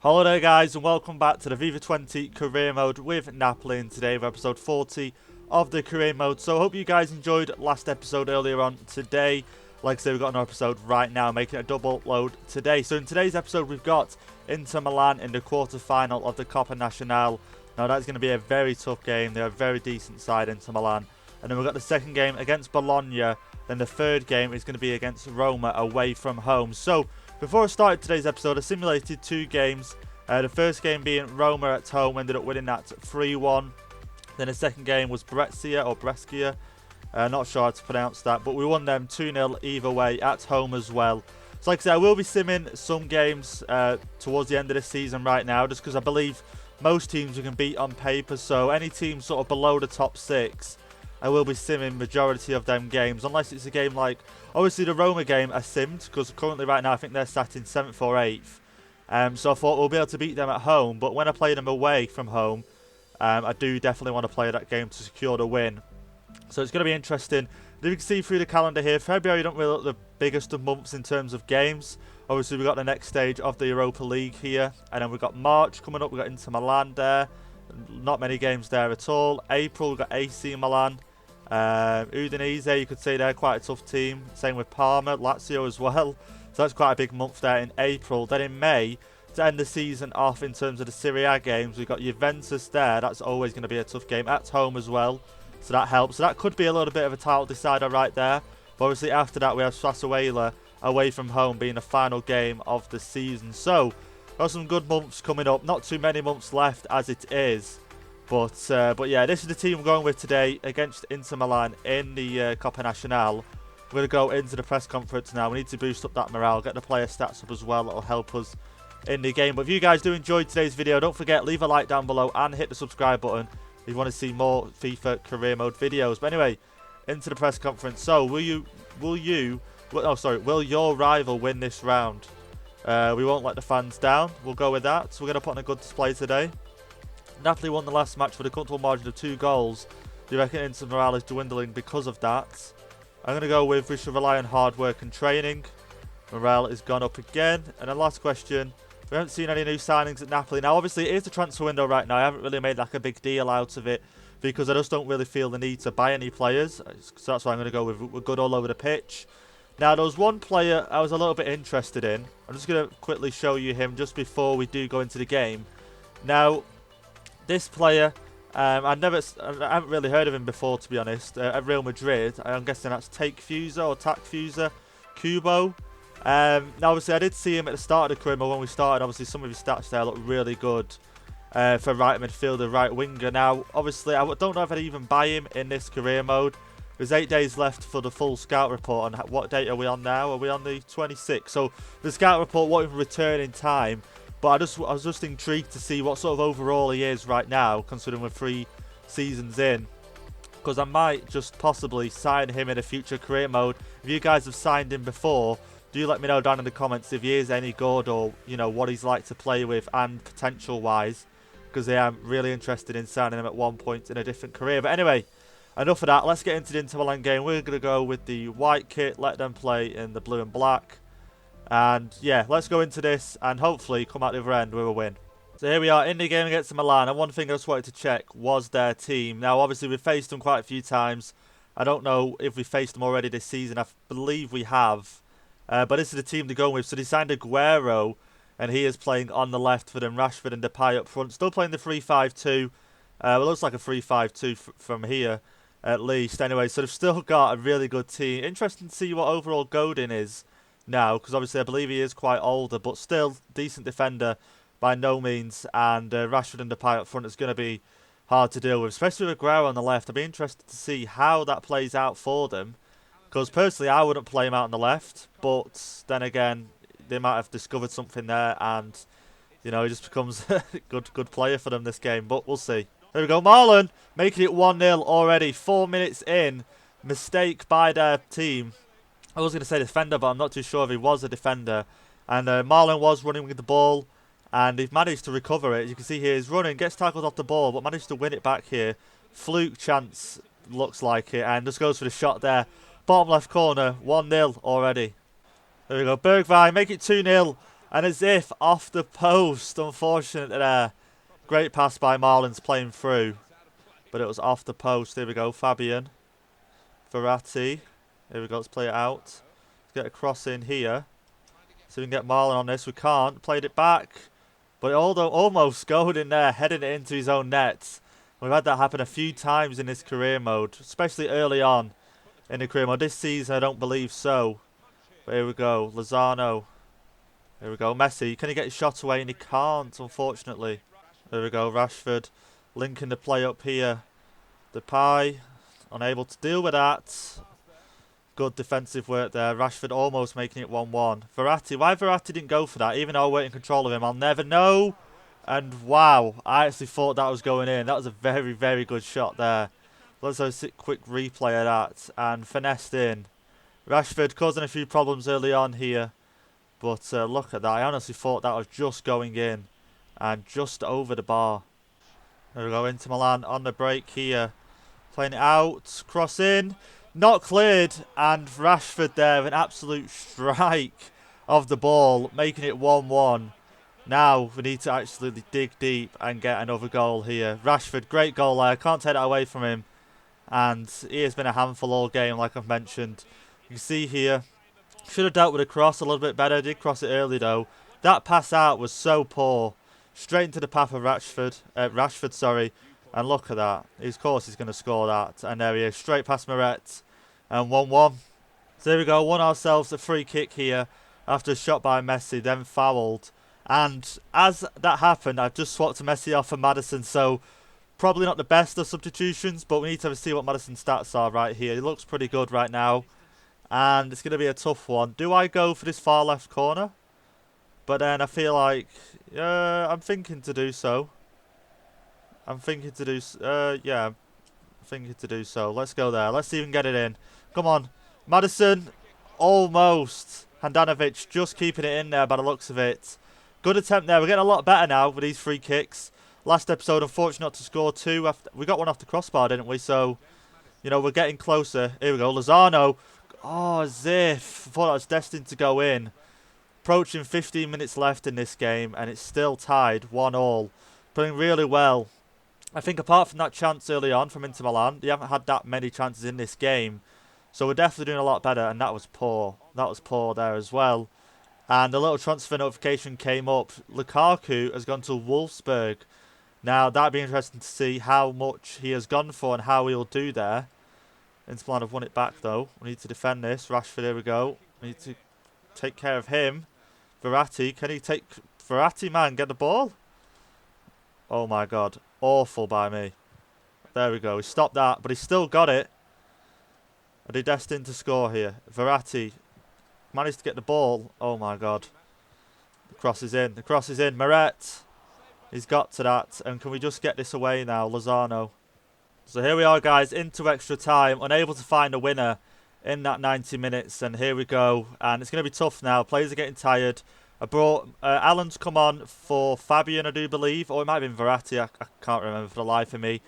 Hello there guys and welcome back to the FIFA 20 career mode with Napoli, and today we're episode 40 of the career mode. So I hope you guys enjoyed last episode earlier on today. Like I said, we've got an episode right now making a double load today. So in today's episode we've got Inter Milan in the quarter-final of the Coppa Nazionale. Now that's going to be a very tough game. They're a very decent side, Inter Milan. And then we've got the second game against Bologna. Then the third game is going to be against Roma away from home. So before I started today's episode, I simulated two games. The first game being Roma at home, ended up winning that 3-1. Then the second game was Brescia or Brescia. Not sure how to pronounce that, but we won them 2-0 either way at home as well. So like I said, I will be simming some games towards the end of the season right now, just because I believe most teams we can beat on paper. So any team sort of below the top 6, I will be simming majority of them games, unless it's a game like, obviously the Roma game I simmed, because currently right now I think they're sat in 7th or 8th. So I thought we'll be able to beat them at home, but when I play them away from home, I do definitely want to play that game to secure the win. So it's going to be interesting. As you can see through the calendar here, February don't really look the biggest of months in terms of games. Obviously we've got the next stage of the Europa League here, and then we've got March coming up, we've got Inter Milan there. Not many games there at all. April we've got AC Milan. Udinese, you could say they're quite a tough team. Same with Parma, Lazio as well. So that's quite a big month there in April. Then in May, to end the season off in terms of the Serie A games, we've got Juventus there. That's always going to be a tough game at home as well. So that helps. So that could be a little bit of a title decider right there. But obviously after that we have Sassuolo away from home being the final game of the season. So got some good months coming up. Not too many months left as it is. But yeah, this is the team we're going with today against Inter Milan in the Coppa Nazionale. We're going to go into the press conference now. We need to boost up that morale, get the player stats up as well. It'll help us in the game. But if you guys do enjoy today's video, don't forget, leave a like down below and hit the subscribe button if you want to see more FIFA career mode videos. But anyway, into the press conference. So, will your rival win this round? We won't let the fans down. We'll go with that. So we're going to put on a good display today. Napoli won the last match with a comfortable margin of 2 goals. Do you reckon Inter morale is dwindling because of that? I'm going to go with we should rely on hard work and training. Morale is gone up again. And then last question. We haven't seen any new signings at Napoli. Now obviously it is the transfer window right now. I haven't really made like a big deal out of it because I just don't really feel the need to buy any players. So that's why I'm going to go with we're good all over the pitch. Now there was one player I was a little bit interested in. I'm just going to quickly show you him just before we do go into the game. Now this player, I haven't really heard of him before, to be honest. At Real Madrid, I'm guessing that's Take Fuser or Tac Fuser, Kubo. Now, obviously, I did see him at the start of the career mode when we started. Obviously, some of his stats there look really good for right midfielder, right winger. Now, obviously, I don't know if I'd even buy him in this career mode. There's 8 days left for the full scout report. And what date are we on now? Are we on the 26th? So the scout report won't even return in time. But I was just intrigued to see what sort of overall he is right now, considering we're 3 seasons in. Because I might just possibly sign him in a future career mode. If you guys have signed him before, do let me know down in the comments if he is any good or, you know, what he's like to play with and potential-wise. Because I am really interested in signing him at one point in a different career. But anyway, enough of that. Let's get into the Inter Milan game. We're going to go with the white kit, let them play in the blue and black. And yeah, let's go into this and hopefully come out the other end with a win. So here we are in the game against Milan, and one thing I just wanted to check was their team. Now obviously we've faced them quite a few times. I don't know if we faced them already this season. I believe we have. But this is the team to go with. So they signed Aguero, and he is playing on the left for them. Rashford and Depay up front. Still playing the 3-5-2. Well, it looks like a 3-5-2 from here at least. Anyway, so they've still got a really good team. Interesting to see what overall Godin is now, because obviously I believe he is quite older, but still decent defender by no means. And Rashford and Depay up front is going to be hard to deal with, especially with Aguero on the left. I'd be interested to see how that plays out for them, because personally I wouldn't play him out on the left, but then again they might have discovered something there, and you know, he just becomes a good player for them this game. But we'll see. There we go, Marlon making it 1-0 already, 4 minutes in. Mistake by their team. I was going to say defender, but I'm not too sure if he was a defender. And Marlon was running with the ball, and he managed to recover it. You can see here he's running, gets tackled off the ball, but managed to win it back here. Fluke chance, looks like it, and just goes for the shot there. Bottom left corner, 1-0 already. There we go, Bergwijn make it 2-0. And as if off the post, unfortunate there. Great pass by Marlins playing through. But it was off the post. Here we go, Fabian. Verratti. Here we go, let's play it out. Let's get a cross in here. So we can get Marlon on this. We can't. Played it back. But Aldo almost scored in there, heading it into his own net. We've had that happen a few times in this career mode, especially early on in the career mode. This season, I don't believe so. But here we go, Lozano. Here we go, Messi. Can he get his shot away? And he can't, unfortunately. There we go, Rashford linking the play up here. Depay, unable to deal with that. Good defensive work there. Rashford almost making it 1-1. Verratti, why Verratti didn't go for that? Even though we're in control of him, I'll never know. And wow, I actually thought that was going in. That was a very, very good shot there. Let's have a quick replay of that. And finessed in. Rashford causing a few problems early on here. But look at that. I honestly thought that was just going in. And just over the bar. There we go, Inter Milan on the break here. Playing it out. Cross in. Not cleared. And Rashford there, an absolute strike of the ball. Making it 1-1. Now we need to actually dig deep and get another goal here. Rashford, great goal there. Can't take that away from him. And he has been a handful all game, like I've mentioned. You can see here, should have dealt with a cross a little bit better. Did cross it early though. That pass out was so poor. Straight into the path of Rashford, sorry. And look at that. Of course he's going to score that. And there he is, straight past Meret. And 1-1. So here we go, won ourselves a free kick here after a shot by Messi, then fouled. And as that happened, I've just swapped Messi off for Maddison, so probably not the best of substitutions, but we need to see what Maddison's stats are right here. He looks pretty good right now, and it's going to be a tough one. Do I go for this far left corner? But then I feel like, I'm thinking to do so. Yeah, I'm thinking to do so. Let's go there. Let's see if we can get it in. Come on. Maddison, almost. Handanovic just keeping it in there by the looks of it. Good attempt there. We're getting a lot better now with these free kicks. Last episode, unfortunate not to score two. We got one off the crossbar, didn't we? So, you know, we're getting closer. Here we go. Lozano. Oh, as if. I thought that was destined to go in. Approaching 15 minutes left in this game, and it's still tied 1-1. Playing really well. I think apart from that chance early on from Inter Milan, they haven't had that many chances in this game. So we're definitely doing a lot better, and that was poor. That was poor there as well. And a little transfer notification came up. Lukaku has gone to Wolfsburg. Now, that'd be interesting to see how much he has gone for and how he'll do there. Inter Milan have won it back, though. We need to defend this. Rashford, here we go. We need to take care of him. Verratti, can he take... Verratti, man, get the ball? Oh, my God. Awful by me. There we go. He stopped that, but he still got it. Are they destined to score here? Verratti managed to get the ball. Oh my God. The cross is in. The cross is in. Meret. He's got to that. And can we just get this away now? Lozano. So here we are, guys. Into extra time. Unable to find a winner in that 90 minutes. And here we go. And it's going to be tough now. Players are getting tired. I brought Alan's come on for Fabian, I do believe. Or it might have been Verratti. I can't remember for the life of me.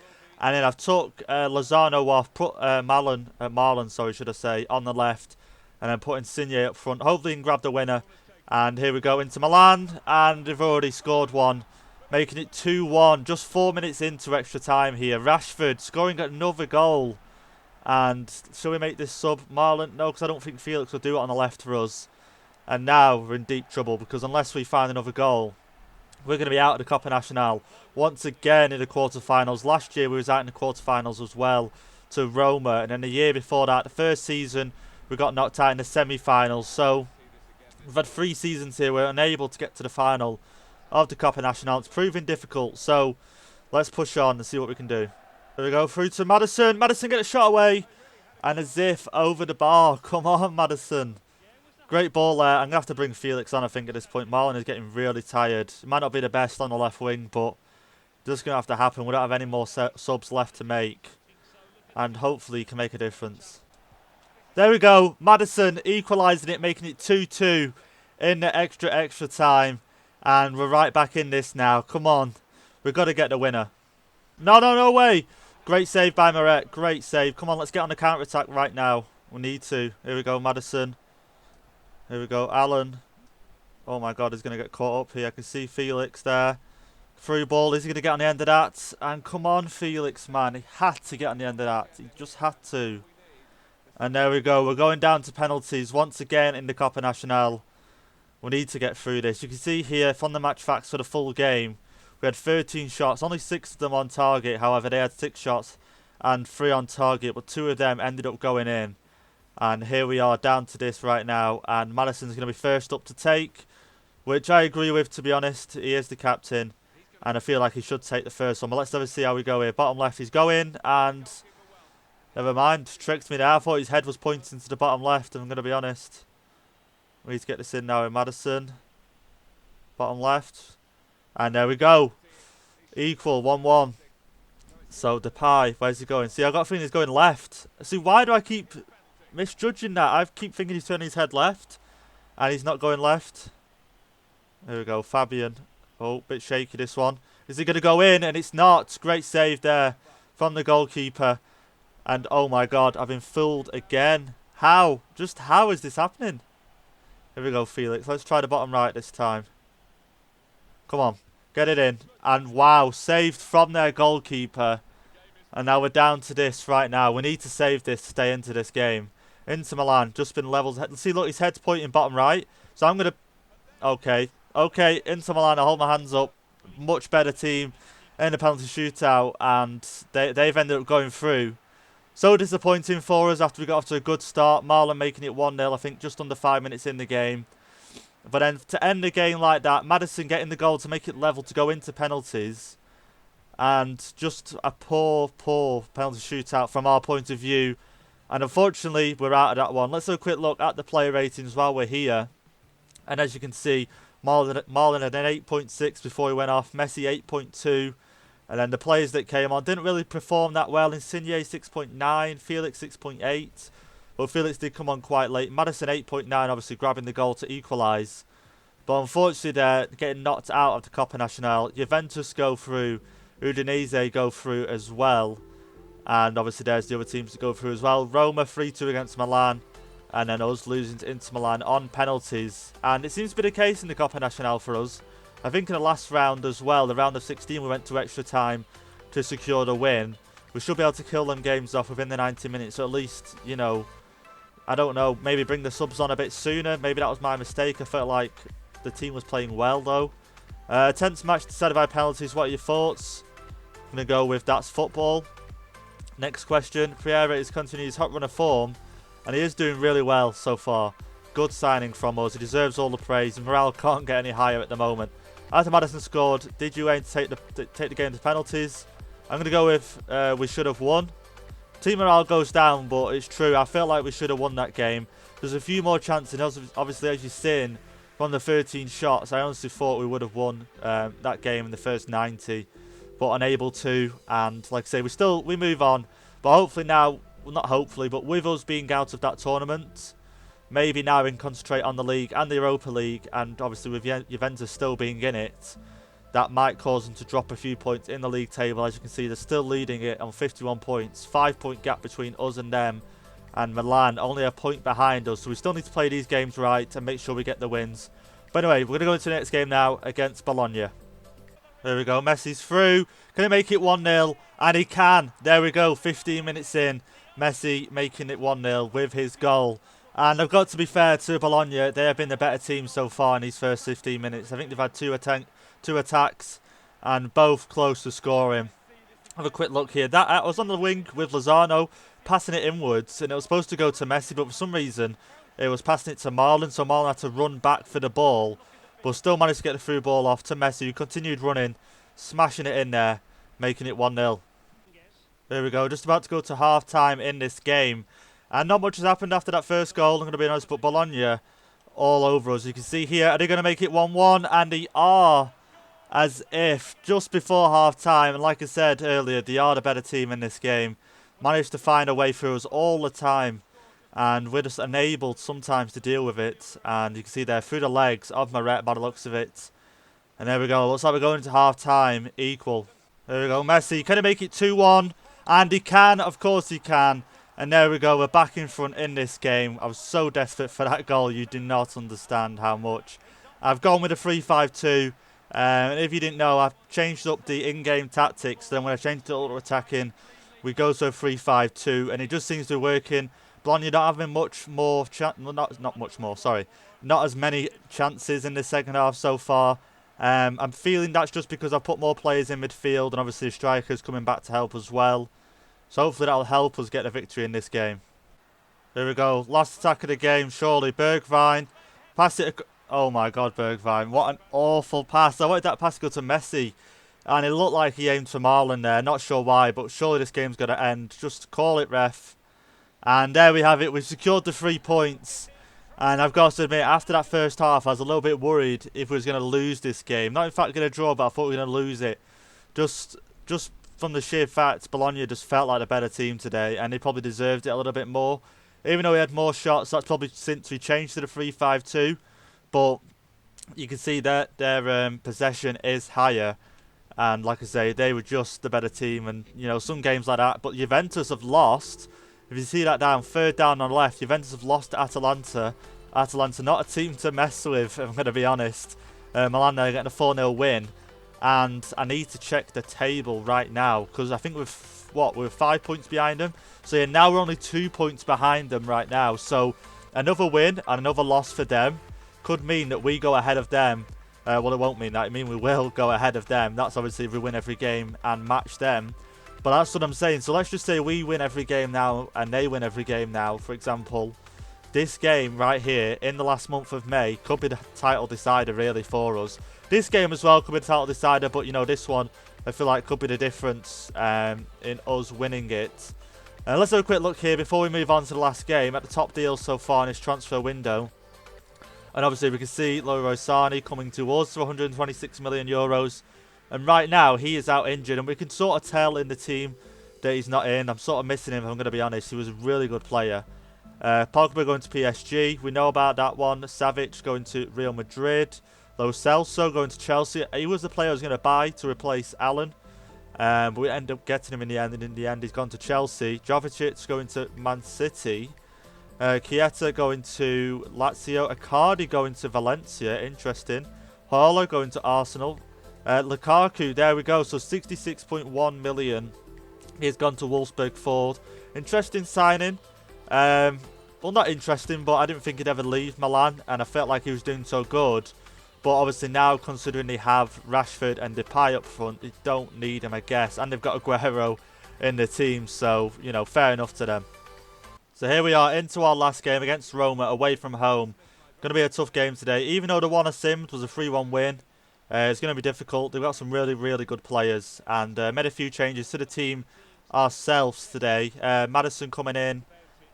And then I've took Lozano off. Put Marlon, sorry, should I say, on the left. And then put Insigne up front. Hopefully he can grab the winner. And here we go into Milan. And they've already scored one. Making it 2-1. Just 4 minutes into extra time here. Rashford scoring another goal. And shall we make this sub Marlon? No, because I don't think Felix will do it on the left for us. And now we're in deep trouble. Because unless we find another goal, we're going to be out of the Copa Nacional. Once again in the quarterfinals. Last year we was out in the quarterfinals as well to Roma. And then the year before that, the first season, we got knocked out in the semi-finals. So we've had 3 seasons here. We're unable to get to the final of the Copa Nacional. It's proving difficult. So let's push on and see what we can do. There we go. Through to Maddison. Maddison get a shot away. And as if over the bar. Come on, Maddison. Great ball there. I'm going to have to bring Felix on, I think, at this point. Marlon is getting really tired. He might not be the best on the left wing, but it's going to have to happen. We don't have any more subs left to make. And hopefully he can make a difference. There we go. Maddison equalising it, making it 2-2 in the extra time. And we're right back in this now. Come on. We've got to get the winner. No way. Great save by Meret. Great save. Come on, let's get on the counter-attack right now. We need to. Here we go, Maddison. Here we go, Alan. Oh my god, he's going to get caught up here. I can see Felix there. Through ball, is he going to get on the end of that? And come on, Felix, man. He had to get on the end of that. He just had to. And there we go. We're going down to penalties once again in the Copa Nacional. We need to get through this. You can see here from the match facts for the full game, we had 13 shots. Only 6 of them on target. However, they had 6 shots and 3 on target. But 2 of them ended up going in. And here we are down to this right now. And Madison's going to be first up to take, which I agree with, to be honest. He is the captain. And I feel like he should take the first one. But let's never see how we go here. Bottom left, he's going. And never mind. Tricked me there. I thought his head was pointing to the bottom left. I'm going to be honest. We need to get this in now in Madison. Bottom left. And there we go. Equal, 1-1. So Depay, where's he going? See, I've got a feeling he's going left. See, why do I keep misjudging that? I keep thinking he's turning his head left. And he's not going left. There we go. Fabian. Oh, bit shaky this one. Is he going to go in? And it's not. Great save there from the goalkeeper. And oh my god, I've been fooled again. How? Just how is this happening? Here we go, Felix. Let's try the bottom right this time. Come on. Get it in. And wow, saved from their goalkeeper. And now we're down to this right now. We need to save this to stay into this game. Inter Milan, just been levels. See, look, his head's pointing bottom right. So I'm going to... Okay. Okay, Inter Milan, I hold my hands up. Much better team in the penalty shootout. And they've ended up going through. So disappointing for us after we got off to a good start. Marlon making it 1-0, I think, just under 5 minutes in the game. But then to end the game like that, Madison getting the goal to make it level to go into penalties. And just a poor penalty shootout from our point of view. And unfortunately, we're out of that one. Let's have a quick look at the player ratings while we're here. And as you can see, Marlon had an 8.6 before he went off. Messi 8.2. And then the players that came on didn't really perform that well. Insigne 6.9, Felix 6.8. But Felix did come on quite late. Madison 8.9, obviously grabbing the goal to equalise. But unfortunately they're getting knocked out of the Copa Nacional. Juventus go through. Udinese go through as well. And obviously there's the other teams to go through as well. Roma 3-2 against Milan. And then us losing to Inter Milan on penalties. And it seems to be the case in the Copa Nacional for us. I think in the last round as well, the round of 16, we went to extra time to secure the win. We should be able to kill them games off within the 90 minutes. So at least, you know, I don't know, maybe bring the subs on a bit sooner. Maybe that was my mistake. I felt like the team was playing well, though. 10th match decided by penalties. What are your thoughts? I'm going to go with that's football. Next question. Pereira is continuing his hot run of form. And he is doing really well so far. Good signing from us. He deserves all the praise. And morale can't get any higher at the moment. After Madison scored, did you aim to take the game to penalties? I'm going to go with we should have won. Team morale goes down, but it's true. I feel like we should have won that game. There's a few more chances. Obviously, as you've seen, from the 13 shots, I honestly thought we would have won that game in the first 90. But unable to. And like I say, we move on. But hopefully now, well, not hopefully, but with us being out of that tournament, maybe now we can concentrate on the league and the Europa League, and obviously with Juventus still being in it, that might cause them to drop a few points in the league table. As you can see, they're still leading it on 51 points. 5-point gap between us and them, and Milan only a point behind us. So we still need to play these games right and make sure we get the wins. But anyway, we're going to go into the next game now against Bologna. There we go, Messi's through. Can he make it 1-0? And he can. There we go, 15 minutes in. Messi making it 1-0 with his goal. And I've got to be fair to Bologna, they have been the better team so far in these first 15 minutes. I think they've had two attacks and both close to scoring. Have a quick look here. I was on the wing with Lozano, passing it inwards, and it was supposed to go to Messi, but for some reason it was passing it to Marlon, so Marlon had to run back for the ball, but still managed to get the through ball off to Messi, who continued running, smashing it in there, making it 1-0. There we go, just about to go to half-time in this game. And not much has happened after that first goal, I'm going to be honest, but Bologna all over us. You can see here, are they going to make it 1-1? And they are, as if, just before half-time. And like I said earlier, they are the better team in this game. Managed to find a way through us all the time. And we're just unable sometimes to deal with it. And you can see there, through the legs of Meret by the looks of it. And there we go, looks like we're going into half-time, equal. There we go, Messi, can he make it 2-1? And he can, of course he can. And there we go, we're back in front in this game. I was so desperate for that goal, you do not understand how much. I've gone with a 3-5-2. And if you didn't know, I've changed up the in-game tactics. Then when I changed it to attacking, we go to a 3-5-2, and it just seems to be working. Bologna not having much more, not much more, sorry. Not as many chances in the second half so far. I'm feeling that's just because I've put more players in midfield, and obviously the strikers coming back to help as well. So hopefully that'll help us get a victory in this game. Here we go. Last attack of the game, surely. Bergwijn. Pass it. Oh my God, Bergwijn. What an awful pass. I wanted that pass to go to Messi. And it looked like he aimed for Marlon there. Not sure why, but surely this game's going to end. Just call it, ref. And there we have it. We've secured the 3 points. And I've got to admit, after that first half, I was a little bit worried if we was going to lose this game. Not in fact going to draw, but I thought we were going to lose it. Just from the sheer fact, Bologna just felt like a better team today, and they probably deserved it a little bit more. Even though we had more shots, that's probably since we changed to the 3-5-2. But you can see that their possession is higher. And like I say, they were just the better team. And, you know, some games like that. But Juventus have lost. If you see that down, third down on the left, Juventus have lost to Atalanta. Atalanta, not a team to mess with, if I'm going to be honest. Milan are getting a 4-0 win. And I need to check the table right now, because I think we're 5 points behind them. So yeah, now we're only 2 points behind them right now. So another win and another loss for them could mean that we go ahead of them. Well, it won't mean that. It means we will go ahead of them. That's obviously if we win every game and match them. But that's what I'm saying. So let's just say we win every game now and they win every game now. For example, this game right here in the last month of May could be the title decider really for us. This game as well could be the title decider, but you know, this one I feel like could be the difference in us winning it. Let's have a quick look here before we move on to the last game at the top deals so far in this transfer window. And obviously we can see Leroy Sané coming to us for 126 million euros. And right now he is out injured, and we can sort of tell in the team that he's not in. I'm sort of missing him, if I'm going to be honest. He was a really good player. Pogba going to PSG. We know about that one. Savic going to Real Madrid. Lo Celso going to Chelsea. He was the player I was going to buy to replace Allen. But we ended up getting him in the end. And in the end, he's gone to Chelsea. Jovetic going to Man City. Chiesa going to Lazio. Icardi going to Valencia. Interesting. Haaland going to Arsenal. Lukaku, there we go. So 66.1 million. He's gone to Wolfsburg Ford. Interesting signing. Well, not interesting, but I didn't think he'd ever leave Milan, and I felt like he was doing so good. But obviously now, considering they have Rashford and Depay up front, they don't need him, I guess. And they've got Aguero in the team, so, you know, fair enough to them. So here we are into our last game against Roma, away from home. Going to be a tough game today. Even though the one I simmed was a 3-1 win, it's going to be difficult. They've got some really, really good players, and made a few changes to the team ourselves today. Maddison coming in,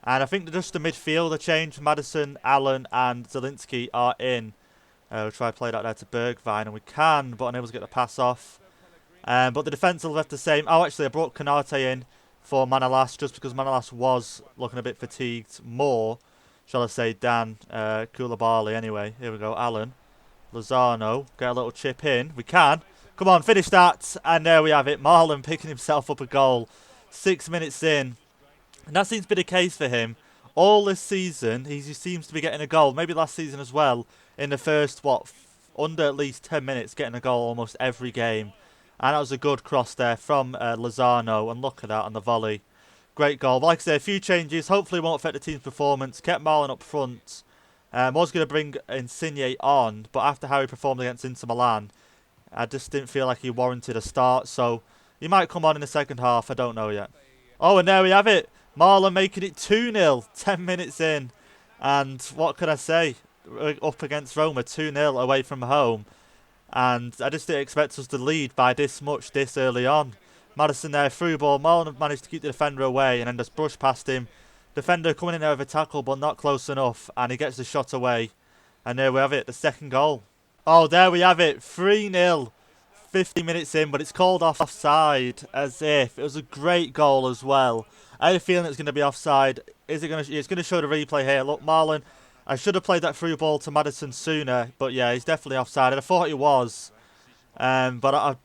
and I think just the midfielder change. Maddison, Allen, and Zielinski are in. We'll try to play that there to Bergwijn, and we can, but unable to get the pass off. But the defence are left the same. Oh, actually, I brought Konate in for Manolas, just because Manolas was looking a bit fatigued more, shall I say, than Koulibaly. Anyway, here we go, Allen. Lozano, get a little chip in. We can. Come on, finish that. And there we have it. Marlon picking himself up a goal. 6 minutes in. And that seems to be the case for him. All this season, he seems to be getting a goal. Maybe last season as well. In the first, under at least 10 minutes, getting a goal almost every game. And that was a good cross there from Lozano. And look at that on the volley. Great goal. But like I say, a few changes. Hopefully it won't affect the team's performance. Kept Marlon up front. I was going to bring Insigne on, but after how he performed against Inter Milan, I just didn't feel like he warranted a start. So he might come on in the second half. I don't know yet. Oh, and there we have it. Marlon making it 2-0, 10 minutes in. And what can I say? Up against Roma, 2-0 away from home. And I just didn't expect us to lead by this much this early on. Maddison there, through ball. Marlon managed to keep the defender away and then just brushed past him. Defender coming in there with a tackle, but not close enough. And he gets the shot away. And there we have it, the second goal. Oh, there we have it. 3-0. 50 minutes in, but it's called offside, as if. It was a great goal as well. I had a feeling it's going to be offside. Is it going to? It's going to show the replay here. Look, Marlon, I should have played that through ball to Maddison sooner. But yeah, he's definitely offside. And I thought he was. But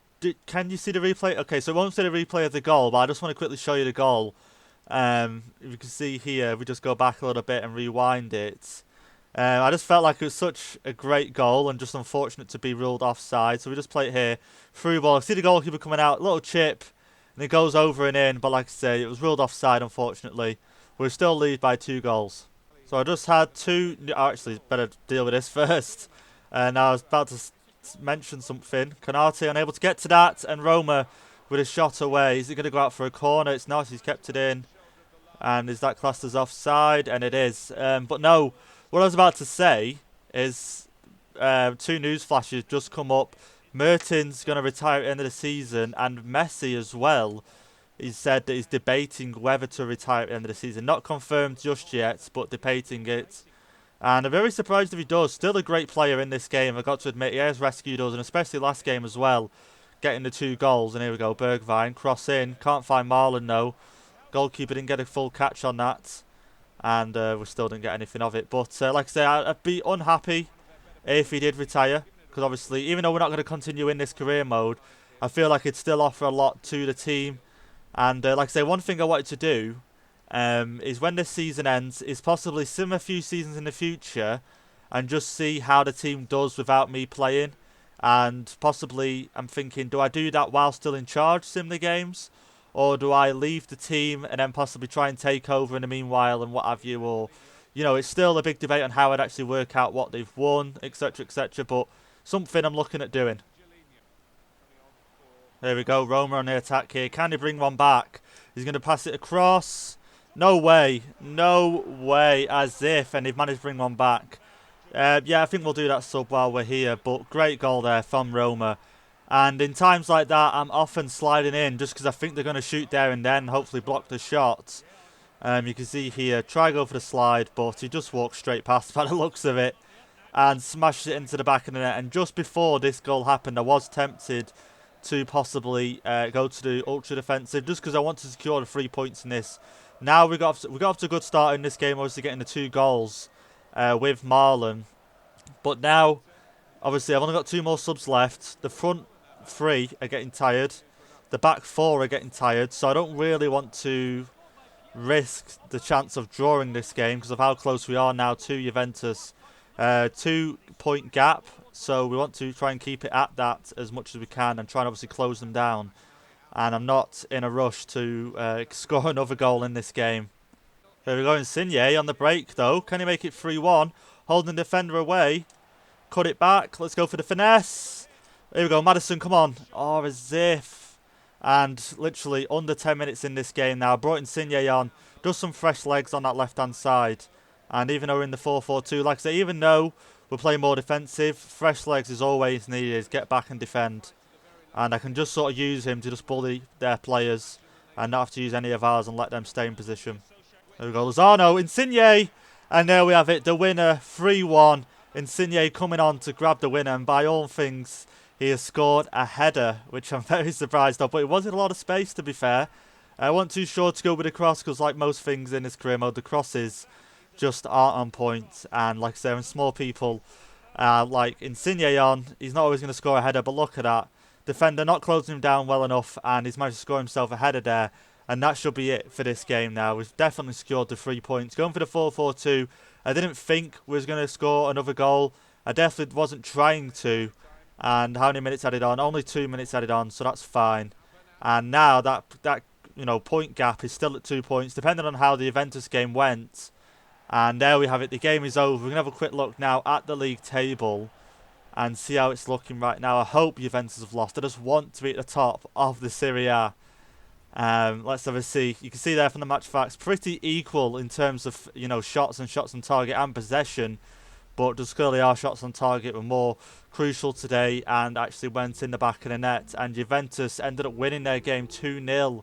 can you see the replay? Okay, so it won't say the replay of the goal, but I just want to quickly show you the goal. If you can see here, we just go back a little bit and rewind it. I just felt like it was such a great goal and just unfortunate to be ruled offside. So we just play it here. Through ball. I see the goalkeeper coming out. Little chip. And it goes over and in. But like I say, it was ruled offside, unfortunately. We're still lead by 2 goals. So I just had 2... actually, better deal with this first. And I was about to mention something. Konate unable to get to that. And Roma with a shot away. Is he going to go out for a corner? It's not. He's kept it in. And is that classed as offside? And it is. But no, what I was about to say is 2 news flashes just come up. Mertens going to retire at the end of the season, and Messi as well. He said that he's debating whether to retire at the end of the season. Not confirmed just yet, but debating it. And I'm very surprised if he does. Still a great player in this game. I've got to admit, he has rescued us, and especially last game as well, getting the 2 goals. And here we go, Bergwijn, cross in. Can't find Marlon, though. Goalkeeper didn't get a full catch on that. And we still didn't get anything of it. But like I say, I'd be unhappy if he did retire. Because obviously, even though we're not going to continue in this career mode, I feel like it'd still offer a lot to the team. And like I say, one thing I wanted to do is when this season ends, is possibly sim a few seasons in the future and just see how the team does without me playing. And possibly, I'm thinking, do I do that while still in charge, sim the games? Or do I leave the team and then possibly try and take over in the meanwhile and what have you? Or, you know, it's still a big debate on how I'd actually work out what they've won, etc., etc. But something I'm looking at doing. There we go, Roma on the attack here. Can he bring one back? He's going to pass it across. No way. No way. As if. And they've managed to bring one back. Yeah, I think we'll do that sub while we're here. But great goal there from Roma. And in times like that, I'm often sliding in just because I think they're going to shoot there and then, hopefully block the shot. You can see here, try to go for the slide, but he just walks straight past by the looks of it and smashes it into the back of the net. And just before this goal happened, I was tempted to possibly go to the ultra defensive just because I want to secure the 3 points in this. Now we got off to a good start in this game, obviously getting the 2 goals with Marlon. But now, obviously, I've only got 2 more subs left. The front 3 are getting tired. The back 4 are getting tired. So I don't really want to risk the chance of drawing this game because of how close we are now to Juventus. 2 point gap. So we want to try and keep it at that as much as we can and try and obviously close them down. And I'm not in a rush to score another goal in this game. Here we go, Insigne on the break though. Can he make it 3-1? Holding the defender away. Cut it back. Let's go for the finesse. Here we go, Maddison, come on. Oh, as if. And literally under 10 minutes in this game now. Brought Insigne on. Does some fresh legs on that left-hand side. And even though we're in the 4-4-2, like I say, even though we're playing more defensive, fresh legs is always needed. Get back and defend. And I can just sort of use him to just bully their players and not have to use any of ours and let them stay in position. There we go, Lozano, Insigne. And there we have it, the winner, 3-1. Insigne coming on to grab the winner. And by all things, he has scored a header, which I'm very surprised of. But it was in a lot of space, to be fair. I wasn't too sure to go with the cross because like most things in this career mode, the crosses just aren't on point. And like I say, when small people like Insigne on, he's not always going to score a header. But look at that. Defender not closing him down well enough, and he's managed to score himself a header there. And that should be it for this game now. We've definitely secured the 3 points. Going for the 4-4-2. I didn't think we was going to score another goal. I definitely wasn't trying to. And how many minutes added on? Only 2 minutes added on, so that's fine. And now that point gap is still at 2 points, depending on how the Juventus game went. And there we have it. The game is over. We're going to have a quick look now at the league table and see how it's looking right now. I hope Juventus have lost. I just want to be at the top of the Serie A. Let's have a see. You can see there from the match facts, pretty equal in terms of shots on target and possession. But just clearly our shots on target were more crucial today and actually went in the back of the net. And Juventus ended up winning their game 2-0.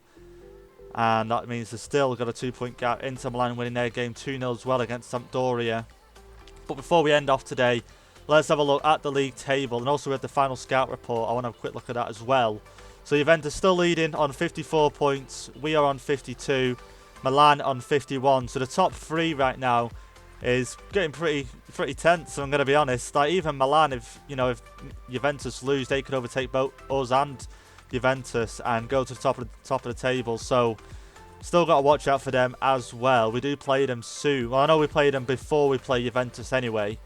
And that means they've still got a 2 point gap. Inter Milan winning their game 2-0 as well against Sampdoria. But before we end off today, let's have a look at the league table. And also with the final scout report, I want to have a quick look at that as well. So Juventus still leading on 54 points. We are on 52. Milan on 51. So the top 3 right now is getting pretty tense, I'm going to be honest. Like even Milan, if Juventus lose, they could overtake both us and Juventus and go to the top of the table. So Still got to watch out for them as well. We do play them soon. Well, I know we played them before we play Juventus anyway.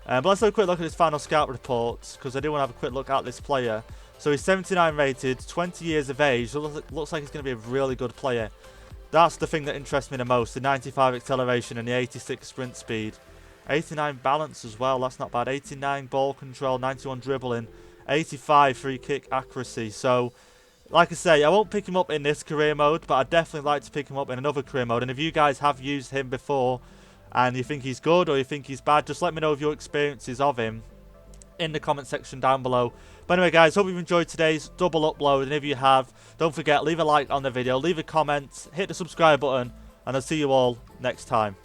But let's have a quick look at his final scout reports, because I do want to have a quick look at this player. So he's 79 rated, 20 years of age. Looks like he's going to be a really good player. That's the thing that interests me the most. The 95 acceleration and the 86 sprint speed. 89 balance as well. That's not bad. 89 ball control, 91 dribbling, 85 free kick accuracy. So, like I say, I won't pick him up in this career mode, but I'd definitely like to pick him up in another career mode. And if you guys have used him before and you think he's good or you think he's bad, just let me know of your experiences of him in the comment section down below. But anyway, guys, hope you've enjoyed today's double upload. And if you have, don't forget, leave a like on the video, leave a comment, hit the subscribe button, and I'll see you all next time.